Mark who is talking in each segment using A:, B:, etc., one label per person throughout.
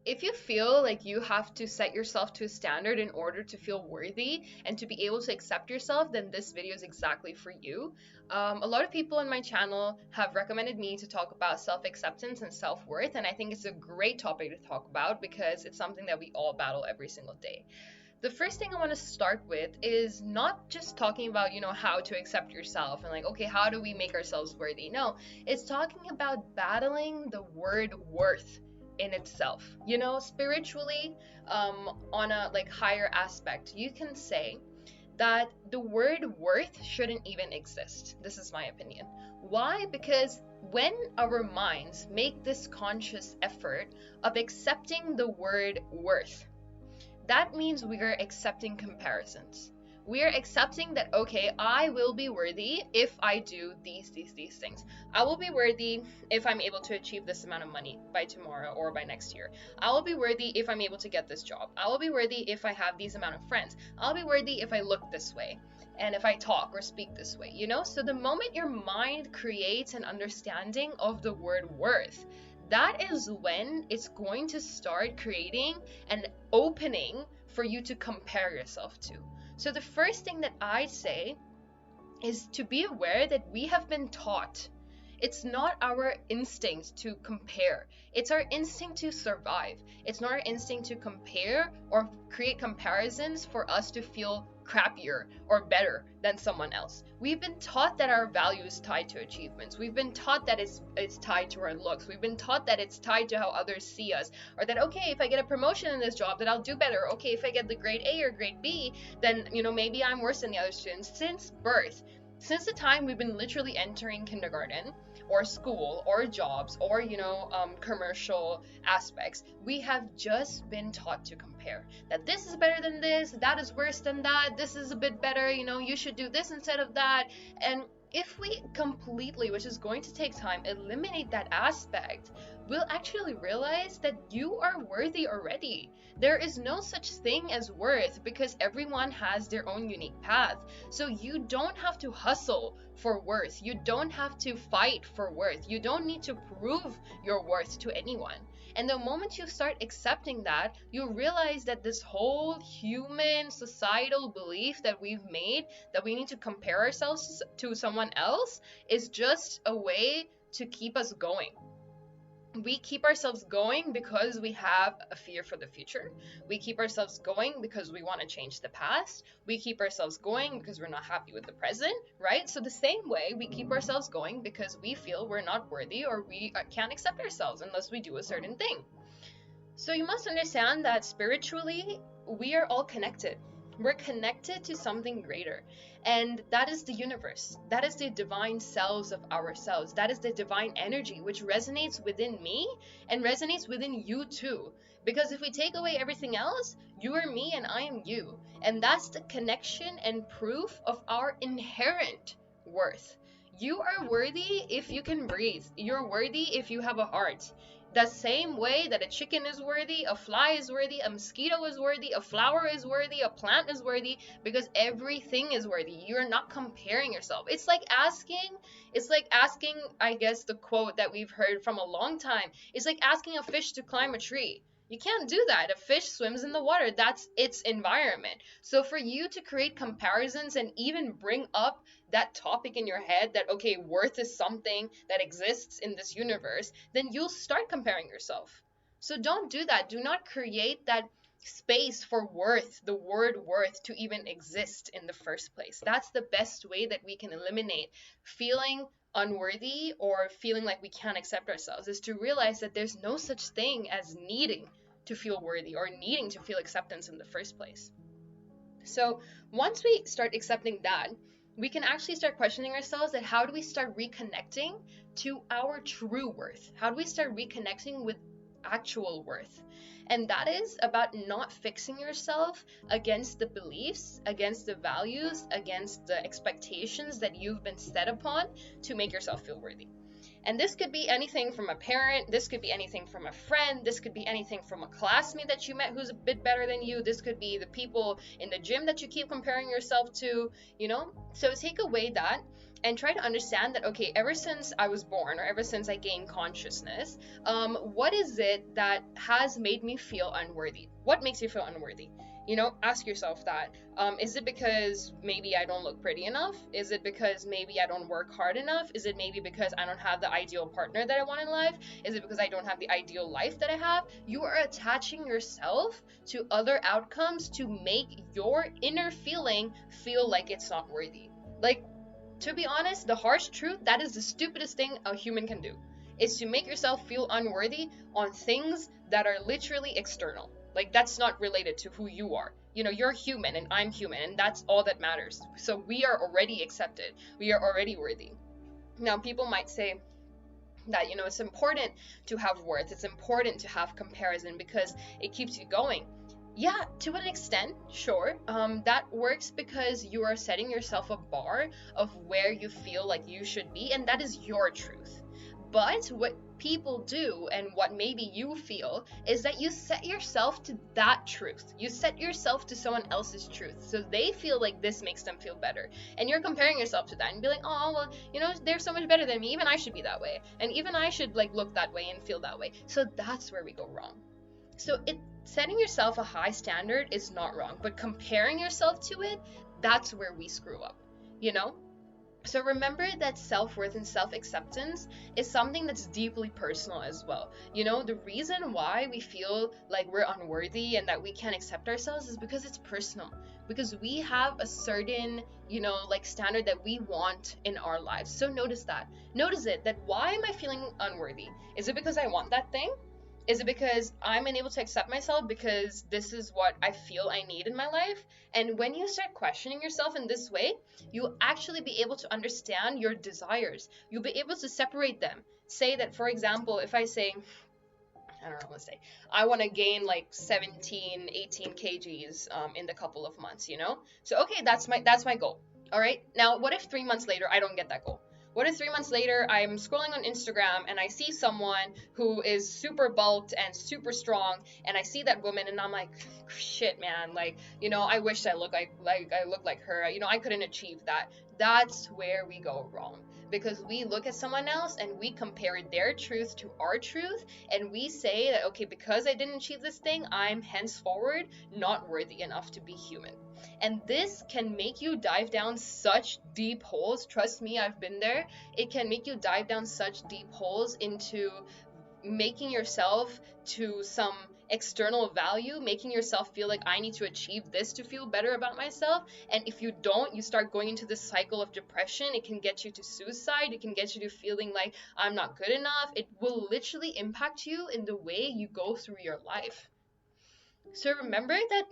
A: if you feel like you have to set yourself to a standard in order to feel worthy and to be able to accept yourself, then this video is exactly for you. A lot of people on my channel have recommended me to talk about self-acceptance and self-worth, and I think it's a great topic to talk about because it's something that we all battle every single day. The first thing I want to start with is not just talking about, how to accept yourself and like, okay, how do we make ourselves worthy? No, it's talking about battling the word worth in itself. Spiritually, on a like higher aspect, you can say that the word worth shouldn't even exist. This is my opinion. Why? Because when our minds make this conscious effort of accepting the word worth, that means we are accepting comparisons. We are accepting that, okay, I will be worthy if I do these things. I will be worthy if I'm able to achieve this amount of money by tomorrow or by next year. I will be worthy if I'm able to get this job. I will be worthy if I have these amount of friends. I'll be worthy if I look this way and if I talk or speak this way, So the moment your mind creates an understanding of the word worth, that is when it's going to start creating an opening for you to compare yourself to. So the first thing that I say is to be aware that we have been taught it's not our instinct to compare. It's our instinct to survive. It's not our instinct to compare or create comparisons for us to feel crappier or better than someone else. We've been taught that our value is tied to achievements. We've been taught that it's tied to our looks. We've been taught that it's tied to how others see us, or that, okay, if I get a promotion in this job, then I'll do better. Okay, if I get the grade A or grade B, then, maybe I'm worse than the other students. Since birth, since the time we've been literally entering kindergarten or school or jobs or commercial aspects, we have just been taught to compare, that this is better than this, that is worse than that, this is a bit better, you should do this instead of that. And if we completely, which is going to take time, eliminate that aspect, we'll actually realize that you are worthy already. There is no such thing as worth because everyone has their own unique path. So you don't have to hustle for worth. You don't have to fight for worth. You don't need to prove your worth to anyone. And the moment you start accepting that, you realize that this whole human societal belief that we've made that we need to compare ourselves to someone else is just a way to keep us going. We keep ourselves going because we have a fear for the future. We keep ourselves going because we want to change the past. We keep ourselves going because we're not happy with the present, right? So the same way, we keep ourselves going because we feel we're not worthy or we can't accept ourselves unless we do a certain thing. So you must understand that spiritually, we are all connected. We're connected to something greater, and that is the universe. That is the divine selves of ourselves. That is the divine energy which resonates within me and resonates within you too. Because if we take away everything else, you are me and I am you. And that's the connection and proof of our inherent worth. You are worthy if you can breathe. You're worthy if you have a heart. The same way that a chicken is worthy, a fly is worthy, a mosquito is worthy, a flower is worthy, a plant is worthy, because everything is worthy. You're not comparing yourself. It's like asking, I guess, the quote that we've heard from a long time. It's like asking a fish to climb a tree. You can't do that. A fish swims in the water. That's its environment. So for you to create comparisons and even bring up that topic in your head that, okay, worth is something that exists in this universe, then you'll start comparing yourself. So don't do that. Do not create that space for worth, the word worth, to even exist in the first place. That's the best way that we can eliminate feeling unworthy or feeling like we can't accept ourselves, is to realize that there's no such thing as needing to feel worthy or needing to feel acceptance in the first place. So once we start accepting that, we can actually start questioning ourselves that how do we start reconnecting to our true worth? How do we start reconnecting with actual worth? And that is about not fixing yourself against the beliefs, against the values, against the expectations that you've been set upon to make yourself feel worthy. And this could be anything from a parent, this could be anything from a friend, this could be anything from a classmate that you met who's a bit better than you, this could be the people in the gym that you keep comparing yourself to, So take away that and try to understand that, okay, ever since I was born, or ever since I gained consciousness, what is it that has made me feel unworthy? What makes you feel unworthy? You know, ask yourself that. Is it because maybe I don't look pretty enough? Is it because maybe I don't work hard enough? Is it maybe because I don't have the ideal partner that I want in life? Is it because I don't have the ideal life that I have? You are attaching yourself to other outcomes to make your inner feeling feel like it's not worthy. Like, to be honest, the harsh truth, that is the stupidest thing a human can do, is to make yourself feel unworthy on things that are literally external. Like, that's not related to who you are. You know, you're human and I'm human, and that's all that matters. So we are already accepted. We are already worthy. Now, people might say that, you know, it's important to have worth. It's important to have comparison because it keeps you going. Yeah, to an extent, sure. That works because you are setting yourself a bar of where you feel like you should be, and that is your truth. But what people do, and what maybe you feel, is that you set yourself to that truth. You set yourself to someone else's truth. So they feel like this makes them feel better. And you're comparing yourself to that and be like, oh, well, you know, they're so much better than me. Even I should be that way. And even I should like look that way and feel that way. So that's where we go wrong. So setting yourself a high standard is not wrong, but comparing yourself to it, that's where we screw up, you know? So remember that self-worth and self-acceptance is something that's deeply personal as well. You know, the reason why we feel like we're unworthy and that we can't accept ourselves is because it's personal. Because we have a certain, you know, like standard that we want in our lives. So notice that. Notice it, that why am I feeling unworthy? Is it because I want that thing? Is it because I'm unable to accept myself because this is what I feel I need in my life? And when you start questioning yourself in this way, you'll actually be able to understand your desires. You'll be able to separate them. Say that, for example, if I say, I don't know, let's say, I want to gain like 17, 18 kgs in the couple of months, you know? So, okay, that's my goal. All right. Now, what if 3 months later I don't get that goal? What if 3 months later I'm scrolling on Instagram and I see someone who is super bulked and super strong, and I see that woman and I'm like, shit, man, like, you know, I wish I look like her. You know, I couldn't achieve that. That's where we go wrong. Because we look at someone else and we compare their truth to our truth, and we say that, okay, because I didn't achieve this thing, I'm henceforward not worthy enough to be human. And this can make you dive down such deep holes. Trust me, I've been there. It can make you dive down such deep holes into making yourself to some external value, making yourself feel like I need to achieve this to feel better about myself. And if you don't, you start going into this cycle of depression. It can get you to suicide. It can get you to feeling like I'm not good enough. It will literally impact you in the way you go through your life. So remember that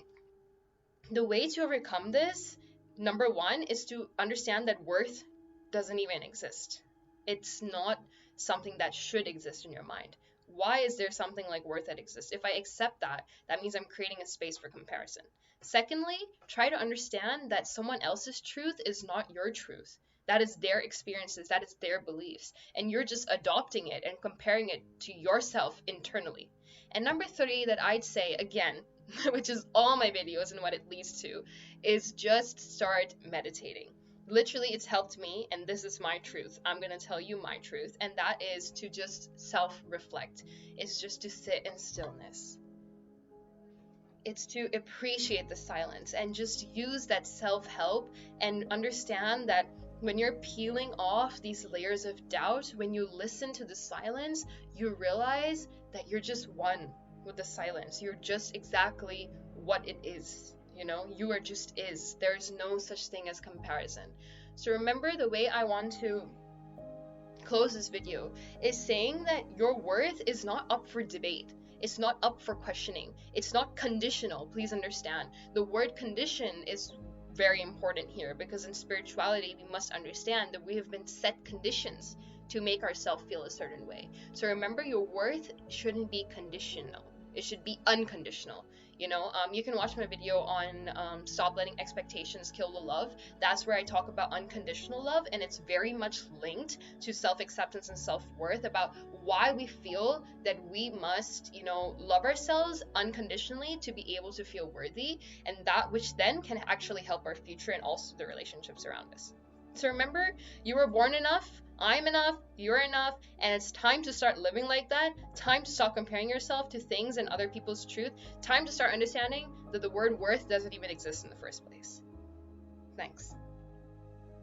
A: the way to overcome this, number one, is to understand that worth doesn't even exist. It's not something that should exist in your mind. Why is there something like worth that exists? If I accept that, that means I'm creating a space for comparison. Secondly, try to understand that someone else's truth is not your truth. That is their experiences, that is their beliefs, and you're just adopting it and comparing it to yourself internally. And number three, that I'd say again, which is all my videos and what it leads to, is just start meditating. Literally, it's helped me, and this is my truth. I'm going to tell you my truth, and that is to just self-reflect. It's just to sit in stillness. It's to appreciate the silence and just use that self-help and understand that when you're peeling off these layers of doubt, when you listen to the silence, you realize that you're just one with the silence. You're just exactly what it is. You know, you are just is. There's no such thing as comparison. So remember, the way I want to close this video is saying that your worth is not up for debate. It's not up for questioning. It's not conditional. Please understand. The word condition is very important here, because in spirituality, we must understand that we have been set conditions to make ourselves feel a certain way. So remember, your worth shouldn't be conditional. It should be unconditional. You know, you can watch my video on Stop Letting Expectations Kill the Love. That's where I talk about unconditional love, and it's very much linked to self-acceptance and self-worth, about why we feel that we must, you know, love ourselves unconditionally to be able to feel worthy, and that which then can actually help our future and also the relationships around us. So remember, you were born enough, I'm enough, you're enough, and it's time to start living like that. Time to stop comparing yourself to things and other people's truth. Time to start understanding that the word worth doesn't even exist in the first place. Thanks.